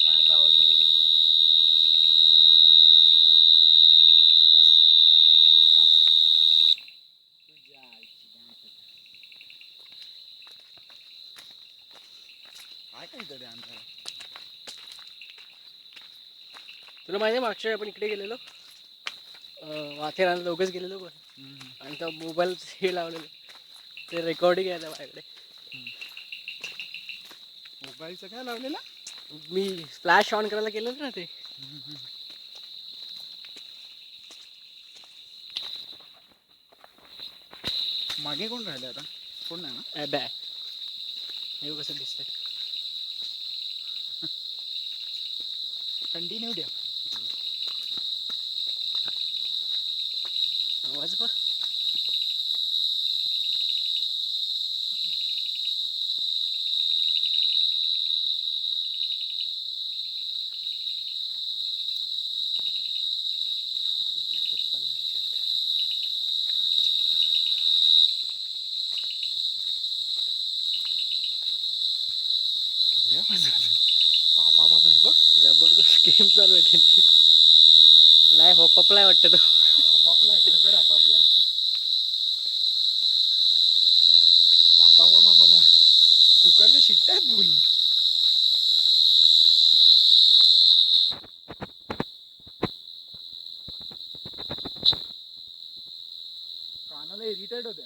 पायाचा आवाज नको करू. बस थांब. तुझ्या आईची गाठ. काय काहीतरी अंधार. तुला माहिती आहे मागच्या वेळी आपण इकडे गेलेलो माथेरानला दोघंच गेलेलो पण आणि त्या मोबाईल हे लावलेलं ते रेकॉर्डिंग आहे त्या माझ्याकडे. मोबाईलचं काय लावलेलं? मी फ्लॅश ऑन करायला गेलेलं ना ते. मागे कोण राहिलं आता? कोण नाही ना? बॅ हे कसं दिसतंय. कंटिन्यू द्या. आवाज बघ. केवढ्या झालं बापा बाबा. हे बघ जबरदस्त गेम चालू आहे त्यांची. लाईफ पपलाय वाटतं तो. आपापलाय खरोखर आपापलाय. बाबा बाबा बाबा कुकरच्या शिट्ट्या आहेत फुल. कानाला इरिटेट होत्या.